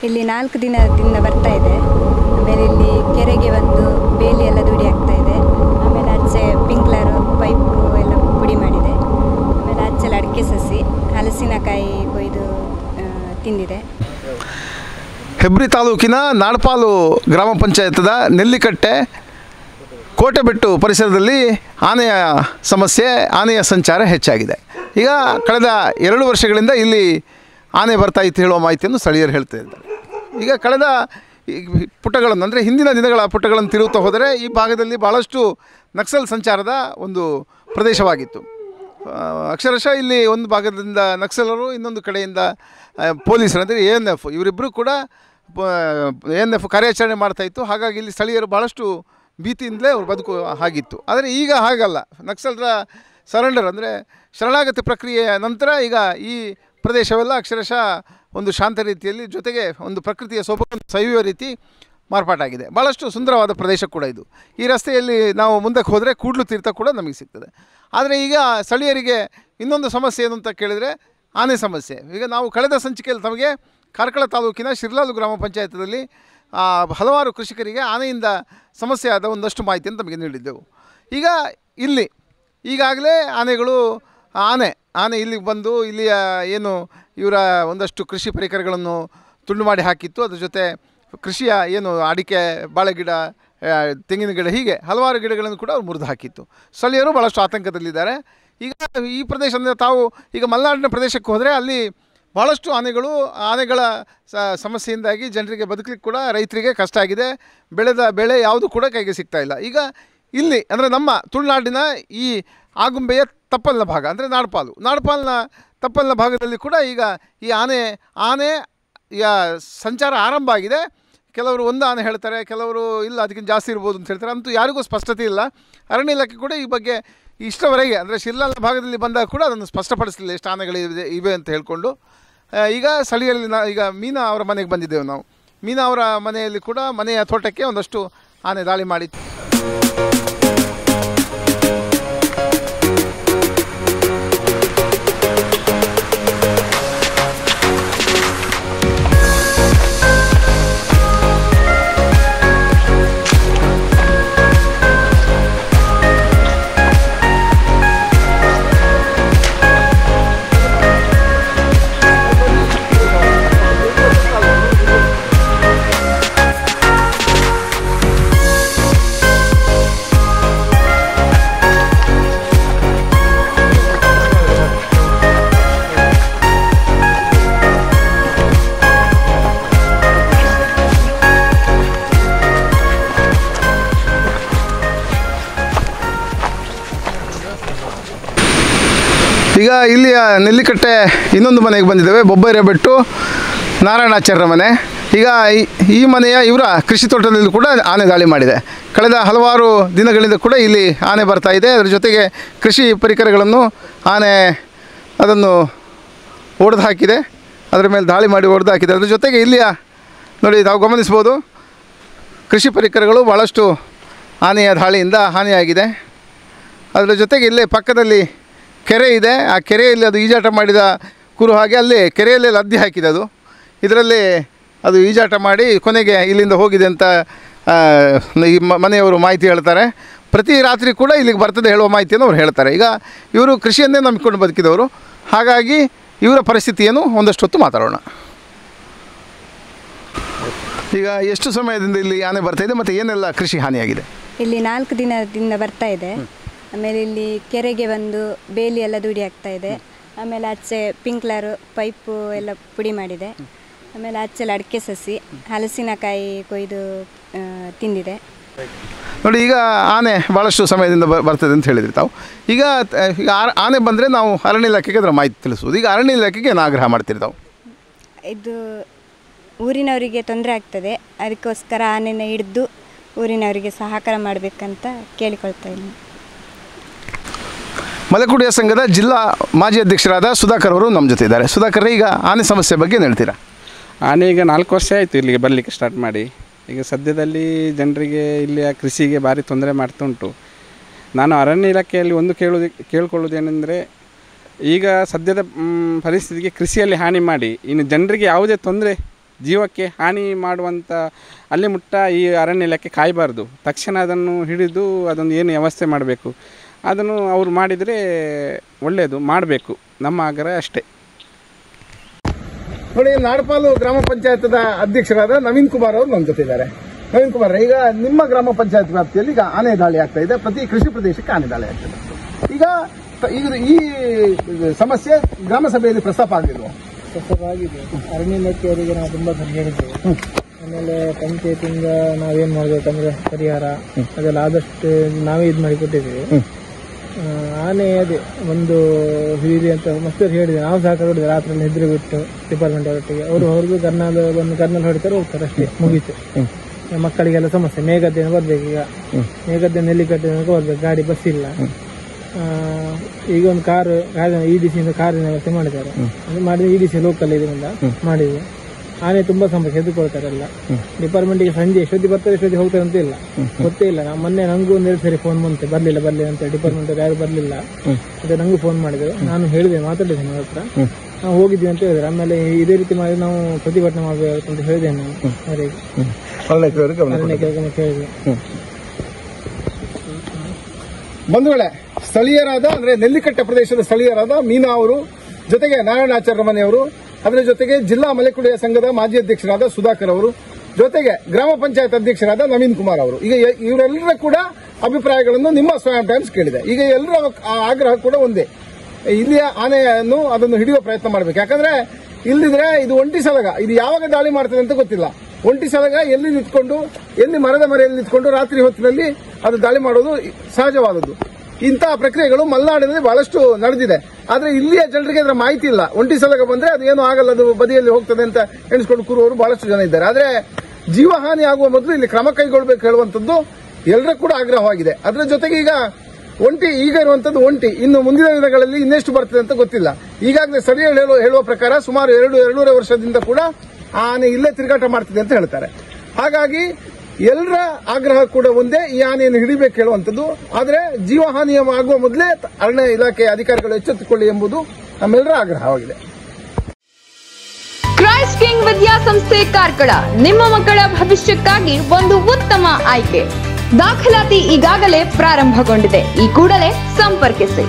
ಇಲ್ಲಿ 4 ದಿನದಿಂದ ಬರ್ತಾ ಇದೆ. ಆಮೇಲೆ ಇಲ್ಲಿ ಕೆರೆಗೆ ಒಂದು ಬೇಲಿ ಎಲ್ಲ ದುಡಿ ಆಗ್ತಾ ಇದೆ. ಆಮೇಲೆ ಆಚೆ ಸ್ಪ್ರಿಂಕ್ಲರ್ ಪೈಪು ಎಲ್ಲ ಪುಡಿ ಮಾಡಿದೆ. ಆಮೇಲೆ ಆಚೆಲ್ಲ ಅಡಿಕೆ ಸಸಿ ಹಲಸಿನಕಾಯಿ ಕೊಯ್ದು ತಿಂದಿದೆ. ಹೆಬ್ರಿ ತಾಲೂಕಿನ ನಾಡಪಾಲು ಗ್ರಾಮ ಪಂಚಾಯತದ ನೆಲ್ಲಿಕಟ್ಟೆ ಕೋಟೆಬೆಟ್ಟು ಪರಿಸರದಲ್ಲಿ ಆನೆಯ ಸಮಸ್ಯೆ, ಆನೆಯ ಸಂಚಾರ ಹೆಚ್ಚಾಗಿದೆ. ಈಗ ಕಳೆದ 2 ವರ್ಷಗಳಿಂದ ಇಲ್ಲಿ ಆನೆ ಬರ್ತಾ ಇತ್ತು ಹೇಳುವ ಮಾಹಿತಿಯನ್ನು ಸ್ಥಳೀಯರು ಹೇಳ್ತಾ ಇದ್ದಾರೆ. ಈಗ ಕಳೆದ ಪುಟಗಳನ್ನು ಅಂದರೆ ಹಿಂದಿನ ದಿನಗಳ ಪುಟಗಳನ್ನು ತಿರುಗುತ್ತಾ ಹೋದರೆ ಈ ಭಾಗದಲ್ಲಿ ಭಾಳಷ್ಟು ನಕ್ಸಲ್ ಸಂಚಾರದ ಒಂದು ಪ್ರದೇಶವಾಗಿತ್ತು. ಅಕ್ಷರಶಃ ಇಲ್ಲಿ ಒಂದು ಭಾಗದಿಂದ ನಕ್ಸಲರು, ಇನ್ನೊಂದು ಕಡೆಯಿಂದ ಪೊಲೀಸರು ಅಂದರೆ ANF ಇವರಿಬ್ಬರು ಕೂಡ ANF ಕಾರ್ಯಾಚರಣೆ ಮಾಡ್ತಾಯಿತ್ತು. ಹಾಗಾಗಿ ಇಲ್ಲಿ ಸ್ಥಳೀಯರು ಭಾಳಷ್ಟು ಭೀತಿಯಿಂದಲೇ ಅವ್ರು ಬದುಕು ಆಗಿತ್ತು. ಆದರೆ ಈಗ ಹಾಗಲ್ಲ. ನಕ್ಸಲರ ಸರೆಂಡರ್ ಅಂದರೆ ಶರಣಾಗತಿ ಪ್ರಕ್ರಿಯೆಯ ನಂತರ ಈಗ ಈ ಪ್ರದೇಶವೆಲ್ಲ ಅಕ್ಷರಶಃ ಒಂದು ಶಾಂತ ರೀತಿಯಲ್ಲಿ, ಜೊತೆಗೆ ಒಂದು ಪ್ರಕೃತಿಯ ಸೊಬಗನ್ನು ಸವಿಯುವ ರೀತಿ ಮಾರ್ಪಾಟಾಗಿದೆ. ಭಾಳಷ್ಟು ಸುಂದರವಾದ ಪ್ರದೇಶ ಕೂಡ ಇದು. ಈ ರಸ್ತೆಯಲ್ಲಿ ನಾವು ಮುಂದಕ್ಕೆ ಹೋದರೆ ಕೂಡ್ಲು ತೀರ್ಥ ಕೂಡ ನಮಗೆ ಸಿಗ್ತದೆ. ಆದರೆ ಈಗ ಸ್ಥಳೀಯರಿಗೆ ಇನ್ನೊಂದು ಸಮಸ್ಯೆ ಏನು ಅಂತ ಕೇಳಿದರೆ ಆನೆ ಸಮಸ್ಯೆ. ಈಗ ನಾವು ಕಳೆದ ಸಂಚಿಕೆಯಲ್ಲಿ ತಮಗೆ ಕಾರ್ಕಳ ತಾಲೂಕಿನ ಶಿರ್ಲಾಲು ಗ್ರಾಮ ಪಂಚಾಯತದಲ್ಲಿ ಹಲವಾರು ಕೃಷಿಕರಿಗೆ ಆನೆಯಿಂದ ಸಮಸ್ಯೆ ಆದ ಒಂದಷ್ಟು ಮಾಹಿತಿಯನ್ನು ತಮಗೆ ನೀಡಿದ್ದೆವು. ಈಗ ಇಲ್ಲಿ ಈಗಾಗಲೇ ಆನೆ ಇಲ್ಲಿಗೆ ಬಂದು ಇಲ್ಲಿಯ ಏನು ಇವರ ಒಂದಷ್ಟು ಕೃಷಿ ಪರಿಕರಗಳನ್ನು ತುಂಡು ಮಾಡಿ ಹಾಕಿತ್ತು. ಅದ್ರ ಜೊತೆ ಕೃಷಿಯ ಏನು ಅಡಿಕೆ, ಬಾಳೆಗಿಡ, ತೆಂಗಿನ ಗಿಡ, ಹೀಗೆ ಹಲವಾರು ಗಿಡಗಳನ್ನು ಕೂಡ ಅವ್ರು ಮುರಿದು ಹಾಕಿತ್ತು. ಸ್ಥಳೀಯರು ಭಾಳಷ್ಟು ಆತಂಕದಲ್ಲಿದ್ದಾರೆ. ಈಗ ಈ ಪ್ರದೇಶ ಅಂದರೆ ತಾವು ಈಗ ಮಲೆನಾಡಿನ ಪ್ರದೇಶಕ್ಕೆ ಹೋದರೆ ಅಲ್ಲಿ ಭಾಳಷ್ಟು ಆನೆಗಳ ಸಮಸ್ಯೆಯಿಂದಾಗಿ ಜನರಿಗೆ ಬದುಕಲಿಕ್ಕೆ ಕೂಡ, ರೈತರಿಗೆ ಕಷ್ಟ ಆಗಿದೆ. ಬೆಳೆದ ಬೆಳೆ ಯಾವುದು ಕೂಡ ಕೈಗೆ ಸಿಗ್ತಾ ಇಲ್ಲ. ಈಗ ಇಲ್ಲಿ ಅಂದರೆ ನಮ್ಮ ತುಳುನಾಡಿನ ಈ ಆಗುಂಬೆಯ ತಪ್ಪಲಿನ ಭಾಗ ಅಂದರೆ ನಾಡಪಾಲಿನ ತಪ್ಪಲಿನ ಭಾಗದಲ್ಲಿ ಕೂಡ ಈಗ ಈ ಆನೆಯ ಸಂಚಾರ ಆರಂಭ ಆಗಿದೆ. ಕೆಲವರು ಒಂದು ಆನೆ ಹೇಳ್ತಾರೆ, ಕೆಲವರು ಇಲ್ಲ ಅದಕ್ಕಿಂತ ಜಾಸ್ತಿ ಇರ್ಬೋದು ಅಂತ ಹೇಳ್ತಾರೆ. ಅಂತೂ ಯಾರಿಗೂ ಸ್ಪಷ್ಟತೆ ಇಲ್ಲ. ಅರಣ್ಯ ಇಲಾಖೆ ಕೂಡ ಈ ಬಗ್ಗೆ ಇಷ್ಟವರೆಗೆ ಅಂದರೆ ಶಿರ್ಲಾಲ್ ಭಾಗದಲ್ಲಿ ಬಂದಾಗ ಕೂಡ ಅದನ್ನು ಸ್ಪಷ್ಟಪಡಿಸಲಿಲ್ಲ ಎಷ್ಟು ಆನೆಗಳಿವೆ ಅಂತ ಹೇಳಿಕೊಂಡು. ಈಗ ಸ್ಥಳೀಯರಲ್ಲಿ ಈಗ ಮೀನಾ ಅವರ ಮನೆಗೆ ಬಂದಿದ್ದೇವೆ ನಾವು. ಮೀನಾ ಅವರ ಮನೆಯಲ್ಲಿ ಕೂಡ ಮನೆಯ ತೋಟಕ್ಕೆ ಒಂದಷ್ಟು ಆನೆ ದಾಳಿ ಮಾಡಿತ್ತು. ಈಗ ಇಲ್ಲಿಯ ನೆಲ್ಲಿಕಟ್ಟೆ ಇನ್ನೊಂದು ಮನೆಗೆ ಬಂದಿದ್ದೇವೆ. ಬೊಬ್ಬೈರೆಬೆಟ್ಟು ನಾರಾಯಣಾಚಾರ್ಯರ ಮನೆ. ಈಗ ಈ ಮನೆಯ ಇವರ ಕೃಷಿ ತೋಟದಲ್ಲಿ ಕೂಡ ಆನೆ ದಾಳಿ ಮಾಡಿದೆ. ಕಳೆದ ಹಲವಾರು ದಿನಗಳಿಂದ ಕೂಡ ಇಲ್ಲಿ ಆನೆ ಬರ್ತಾ ಇದೆ. ಅದರ ಜೊತೆಗೆ ಕೃಷಿ ಪರಿಕರಗಳನ್ನು ಆನೆ ಅದನ್ನು ಒಡೆದು ಹಾಕಿದೆ, ಅದರ ಮೇಲೆ ದಾಳಿ ಮಾಡಿ ಒಡೆದು ಹಾಕಿದೆ. ಅದರ ಜೊತೆಗೆ ಇಲ್ಲಿಯ ನೋಡಿ ತಾವು ಗಮನಿಸ್ಬೋದು, ಕೃಷಿ ಪರಿಕರಗಳು ಭಾಳಷ್ಟು ಆನೆಯ ದಾಳಿಯಿಂದ ಹಾನಿಯಾಗಿದೆ. ಅದರ ಜೊತೆಗೆ ಇಲ್ಲೇ ಪಕ್ಕದಲ್ಲಿ ಕೆರೆ ಇದೆ. ಆ ಕೆರೆಯಲ್ಲಿ ಅದು ಈಜಾಟ ಮಾಡಿದ ಕುರು ಹಾಗೆ ಅಲ್ಲಿ ಕೆರೆಯಲ್ಲೇ ಲದ್ದಿ ಹಾಕಿದೆ. ಇದರಲ್ಲಿ ಅದು ಈಜಾಟ ಮಾಡಿ ಕೊನೆಗೆ ಇಲ್ಲಿಂದ ಹೋಗಿದೆ ಅಂತ ಈ ಮನೆಯವರು ಮಾಹಿತಿ ಹೇಳ್ತಾರೆ. ಪ್ರತಿ ರಾತ್ರಿ ಕೂಡ ಇಲ್ಲಿಗೆ ಬರ್ತದೆ ಹೇಳುವ ಮಾಹಿತಿಯನ್ನು ಅವ್ರು ಹೇಳ್ತಾರೆ. ಈಗ ಇವರು ಕೃಷಿಯನ್ನೇ ನಂಬಿಕೊಂಡು ಬದುಕಿದವರು. ಹಾಗಾಗಿ ಇವರ ಪರಿಸ್ಥಿತಿ ಏನು ಒಂದಷ್ಟು ಹೊತ್ತು ಮಾತಾಡೋಣ. ಈಗ ಎಷ್ಟು ಸಮಯದಿಂದ ಇಲ್ಲಿ ಆನೆ ಬರ್ತಾಯಿದೆ ಮತ್ತು ಏನೆಲ್ಲ ಕೃಷಿ ಹಾನಿಯಾಗಿದೆ? ಇಲ್ಲಿ 4 ದಿನದಿಂದ ಬರ್ತಾ ಇದೆ. ಆಮೇಲೆ ಇಲ್ಲಿ ಕೆರೆಗೆ ಒಂದು ಬೇಲಿ ಎಲ್ಲ ದುಡಿ ಆಗ್ತಾ ಇದೆ. ಆಮೇಲೆ ಆಚೆ ಸ್ಪ್ರಿಂಕ್ಲರ್ ಪೈಪು ಎಲ್ಲ ಪುಡಿ ಮಾಡಿದೆ. ಆಮೇಲೆ ಆಚೆಲ್ಲ ಅಡಿಕೆ ಸಸಿ ಹಲಸಿನಕಾಯಿ ಕೊಯ್ದು ತಿಂದಿದೆ. ನೋಡಿ, ಈಗ ಆನೆ ಭಾಳಷ್ಟು ಸಮಯದಿಂದ ಬರ್ತದೆ ಅಂತ ಹೇಳಿದ್ರಿ ತಾವು. ಈಗ ಆನೆ ಬಂದರೆ ನಾವು ಅರಣ್ಯ ಇಲಾಖೆಗೆ ಅದರ ಮಾಹಿತಿ ತಿಳಿಸುವುದು. ಈಗ ಅರಣ್ಯ ಇಲಾಖೆಗೆ ಏನು ಆಗ್ರಹ ಮಾಡ್ತೀರಿ ತಾವು? ಇದು ಊರಿನವರಿಗೆ ತೊಂದರೆ ಆಗ್ತದೆ, ಅದಕ್ಕೋಸ್ಕರ ಆನೆನ ಹಿಡಿದು ಊರಿನವರಿಗೆ ಸಹಕಾರ ಮಾಡಬೇಕಂತ ಕೇಳಿಕೊಳ್ತಾ ಇದ್ದೀನಿ. ಮಲೆಕುಡಿಯ ಸಂಘದ ಜಿಲ್ಲಾ ಮಾಜಿ ಅಧ್ಯಕ್ಷರಾದ ಸುಧಾಕರ್ ಅವರು ನಮ್ಮ ಜೊತೆ ಇದ್ದಾರೆ. ಸುಧಾಕರ್, ಈಗ ಆನೆ ಸಮಸ್ಯೆ ಬಗ್ಗೆ ಏನು ಹೇಳ್ತೀರಾ? ಆನೆ ಈಗ 4 ವರ್ಷ ಆಯಿತು ಇಲ್ಲಿಗೆ ಬರಲಿಕ್ಕೆ ಸ್ಟಾರ್ಟ್ ಮಾಡಿ. ಈಗ ಸದ್ಯದಲ್ಲಿ ಜನರಿಗೆ ಇಲ್ಲಿಯ ಕೃಷಿಗೆ ಭಾರಿ ತೊಂದರೆ ಮಾಡ್ತಾ ಉಂಟು. ನಾನು ಅರಣ್ಯ ಇಲಾಖೆಯಲ್ಲಿ ಒಂದು ಕೇಳ್ಕೊಳ್ಳೋದೇನೆಂದರೆ, ಈಗ ಸದ್ಯದ ಪರಿಸ್ಥಿತಿಗೆ ಕೃಷಿಯಲ್ಲಿ ಹಾನಿ ಮಾಡಿ ಇನ್ನು ಜನರಿಗೆ ಯಾವುದೇ ತೊಂದರೆ ಜೀವಕ್ಕೆ ಹಾನಿ ಮಾಡುವಂಥ ಅಲ್ಲಿ ಮುಟ್ಟ ಈ ಅರಣ್ಯ ಇಲಾಖೆ ಕಾಯಬಾರ್ದು. ತಕ್ಷಣ ಅದನ್ನು ಹಿಡಿದು ಅದೊಂದು ಏನು ವ್ಯವಸ್ಥೆ ಮಾಡಬೇಕು, ಅದನ್ನು ಅವರು ಮಾಡಿದರೆ ಒಳ್ಳೆಯದು, ಮಾಡಬೇಕು, ನಮ್ಮ ಆಗ್ರಹ ಅಷ್ಟೇ. ನೋಡಿ, ನಾಡಪಾಲು ಗ್ರಾಮ ಪಂಚಾಯತ್ದ ಅಧ್ಯಕ್ಷರಾದ ನವೀನ್ ಕುಮಾರ್ ಅವರು ನನ್ನ ಜೊತೆ ಇದ್ದಾರೆ. ನವೀನ್ ಕುಮಾರ್, ಈಗ ನಿಮ್ಮ ಗ್ರಾಮ ಪಂಚಾಯತ್ ವ್ಯಾಪ್ತಿಯಲ್ಲಿ ಈಗ ಆನೆ ದಾಳಿ ಆಗ್ತಾ ಇದೆ, ಪ್ರತಿ ಕೃಷಿ ಪ್ರದೇಶಕ್ಕೆ ಆನೆ ದಾಳಿ ಆಗ್ತದೆ. ಈಗ ಈ ಸಮಸ್ಯೆ ಗ್ರಾಮ ಸಭೆಯಲ್ಲಿ ಪ್ರಸ್ತಾಪ ಆಗಿಲ್ವ? ಪ್ರಸ್ತಾಪ ಆಗಿದೆ. ಅರಣ್ಯ ಇಲಾಖೆಯವರಿಗೆ ನಾವು ತುಂಬಾ ಸಲ ಹೇಳಿದ್ದೇವೆ. ಆಮೇಲೆ ಪಂಚಾಯತಿಂದ ನಾವೇನ್ ಮಾಡ್ಬೇಕಂದ್ರೆ ಪರಿಹಾರ ಅದೆಲ್ಲ ಆದಷ್ಟು ನಾವೇ ಇದು ಮಾಡಿ ಕೊಟ್ಟಿದ್ದೀವಿ. ಆನೆ ಅದೇ ಒಂದು ಹಿರಿಯ ಅಂತ ಮಸ್ತರು ಹೇಳಿದೆ, ನಾವು ಸಹ ಹೊಡಿದೆ, ರಾತ್ರಿ ನಿದ್ರೆ ಬಿಟ್ಟು ಡಿಪಾರ್ಟ್ಮೆಂಟ್ ಅವರೊಟ್ಟಿಗೆ ಅವ್ರದ್ದು ಕರ್ನಲ್ ಹೊಡಿತಾರೆ, ಹೋಗ್ತಾರೆ, ಅಷ್ಟೇ, ಮುಗೀತು. ಮಕ್ಕಳಿಗೆಲ್ಲ ಸಮಸ್ಯೆ, ಮೇಗದ್ದೆನ ಬರ್ಬೇಕು, ಈಗ ಮೇಗದ್ದೆ ನೆಲ್ಲಿಕಟ್ಟೆ ಬರ್ಬೇಕು, ಗಾಡಿ ಬಸ್ ಇಲ್ಲ. ಈಗ ಒಂದು ಕಾರು EDC ಕಾರಿನ ವ್ಯವಸ್ಥೆ ಮಾಡಿದ್ದಾರೆ. ಮಾಡಿದ್ರೆ EDC ಲೋಕಲ್ ಇದರಿಂದ ಮಾಡಿದ್ವಿ. ಆನೆ ತುಂಬಾ ಸಮಸ್ಯೆ ಎದುರ್ಕೊಳ್ತಾರೆ ಎಲ್ಲ. ಡಿಪಾರ್ಟ್ಮೆಂಟ್ಗೆ ಸಂಜೆ ಎಷ್ಟೊತ್ತಿ ಬರ್ತಾರೆ ಎಷ್ಟೊತ್ತಿ ಹೋಗ್ತಾರೆ ಅಂತ ಇಲ್ಲ, ಗೊತ್ತೇ ಇಲ್ಲ. ಮೊನ್ನೆ ನಂಗೂ ಒಂದೆರಡು ಸರಿ ಫೋನ್ ಬಂತೆ, ಬರ್ಲಿಲ್ಲ ಅಂತ ಡಿಪಾರ್ಟ್ಮೆಂಟ್ ಯಾರು ಬರ್ಲಿಲ್ಲ. ಮತ್ತೆ ನಂಗೂ ಫೋನ್ ಮಾಡಿದ್ರು, ನಾನು ಹೇಳಿದೆ, ಮಾತಾಡಿದ್ದೇನೆ ಅವ್ರ ಹತ್ರ, ನಾವು ಹೋಗಿದ್ವಿ ಅಂತ ಹೇಳಿದ್ರೆ. ಆಮೇಲೆ ಇದೇ ರೀತಿ ಮಾಡಿ ನಾವು ಪ್ರತಿಭಟನೆ ಮಾಡಬೇಕು ಅಂತ ಹೇಳಿದೆ ನಾನು ಅವರಿಗೆ ಹೇಳಿದೆ. ಬಂಧುಗಳೇ, ಸ್ಥಳೀಯರಾದ ಅಂದ್ರೆ ನೆಲ್ಲಿಕಟ್ಟೆ ಪ್ರದೇಶದ ಸ್ಥಳೀಯರಾದ ಮೀನಾ ಅವರು, ಜೊತೆಗೆ ನಾರಾಯಣಾಚಾರ್ಯ ಮನೆಯವರು, ಅದರ ಜೊತೆಗೆ ಜಿಲ್ಲಾ ಮಲೆಕುಡಿಯ ಸಂಘದ ಮಾಜಿ ಅಧ್ಯಕ್ಷರಾದ ಸುಧಾಕರ್ ಅವರು, ಜೊತೆಗೆ ಗ್ರಾಮ ಪಂಚಾಯತ್ ಅಧ್ಯಕ್ಷರಾದ ನವೀನ್ ಕುಮಾರ್ ಅವರು. ಈಗ ಇವರೆಲ್ಲರ ಕೂಡ ಅಭಿಪ್ರಾಯಗಳನ್ನು ನಿಮ್ಮ ಸ್ವಯಂ ಟೈಮ್ಸ್ ಕೇಳಿದೆ. ಈಗ ಎಲ್ಲರ ಆಗ್ರಹ ಕೂಡ ಒಂದೇ, ಇಲ್ಲಿಯ ಆನೆಯನ್ನು ಅದನ್ನು ಹಿಡಿಯುವ ಪ್ರಯತ್ನ ಮಾಡಬೇಕು. ಯಾಕಂದ್ರೆ ಇಲ್ಲಿದ್ರೆ ಇದು ಒಂಟಿ ಸಲಗ, ಇದು ಯಾವಾಗ ದಾಳಿ ಮಾಡ್ತದೆ ಅಂತ ಗೊತ್ತಿಲ್ಲ. ಒಂಟಿ ಸಲಗ ಎಲ್ಲಿ ನಿಂತ್ಕೊಂಡು, ಎಲ್ಲಿ ಮರದ ಮರೆಯಲ್ಲಿ ನಿಂತ್ಕೊಂಡು ರಾತ್ರಿ ಹೊತ್ತಿನಲ್ಲಿ ಅದು ದಾಳಿ ಮಾಡೋದು ಸಹಜವಾದದ್ದು. ಇಂತಹ ಪ್ರಕ್ರಿಯೆಗಳು ಮಲೆನಾಡಿನಲ್ಲಿ ಬಹಳಷ್ಟು ನಡೆದಿದೆ. ಆದ್ರೆ ಇಲ್ಲಿಯ ಜನರಿಗೆ ಅದರ ಮಾಹಿತಿ ಇಲ್ಲ. ಒಂಟಿ ಸಲಗ ಬಂದ್ರೆ ಅದು ಏನು ಆಗಲ್ಲ, ಅದು ಬದಿಯಲ್ಲಿ ಹೋಗ್ತದೆ ಅಂತ ಎಣಿಸ್ಕೊಂಡು ಕೂರುವವರು ಬಹಳಷ್ಟು ಜನ ಇದ್ದಾರೆ. ಆದ್ರೆ ಜೀವಹಾನಿ ಆಗುವ ಮೊದಲು ಇಲ್ಲಿ ಕ್ರಮ ಕೈಗೊಳ್ಳಬೇಕು ಹೇಳುವಂತದ್ದು ಎಲ್ಲರ ಕೂಡ ಆಗ್ರಹವಾಗಿದೆ. ಅದರ ಜೊತೆಗೆ ಈಗ ಒಂಟಿ ಈಗ ಇರುವಂತದ್ದು ಒಂಟಿ, ಇನ್ನು ಮುಂದಿನ ದಿನಗಳಲ್ಲಿ ಇನ್ನೆಷ್ಟು ಬರ್ತದೆ ಅಂತ ಗೊತ್ತಿಲ್ಲ. ಈಗಾಗಲೇ ಸ್ಥಳೀಯರು ಹೇಳುವ ಪ್ರಕಾರ ಸುಮಾರು 2-2.5 ವರ್ಷದಿಂದ ಕೂಡ ಆನೆ ಇಲ್ಲೇ ತಿರುಗಾಟ ಮಾಡ್ತಿದೆ ಅಂತ ಹೇಳ್ತಾರೆ. ಹಾಗಾಗಿ ಎಲ್ಲರ ಆಗ್ರಹ ಕೂಡ ಒಂದೇ, ಈ ಆನೆಯನ್ನು ಹಿಡಿಬೇಕು ಹೇಳುವಂಥದ್ದು. ಆದರೆ ಜೀವಹಾನಿ ಆಗುವ ಮೊದಲೇ ಅರಣ್ಯ ಇಲಾಖೆ ಅಧಿಕಾರಿಗಳು ಎಚ್ಚೆತ್ತುಕೊಳ್ಳಿ ಎಂಬುದು ನಮ್ಮೆಲ್ಲರ ಆಗ್ರಹವಾಗಿದೆ. ಕ್ರೈಸ್ಟ್ ಕಿಂಗ್ ವಿದ್ಯಾಸಂಸ್ಥೆ ಕಾರ್ಕಳ ನಿಮ್ಮ ಮಕ್ಕಳ ಭವಿಷ್ಯಕ್ಕಾಗಿ ಒಂದು ಉತ್ತಮ ಆಯ್ಕೆ. ದಾಖಲಾತಿ ಈಗಾಗಲೇ ಪ್ರಾರಂಭಗೊಂಡಿದೆ. ಈ ಕೂಡಲೇ ಸಂಪರ್ಕಿಸಿ.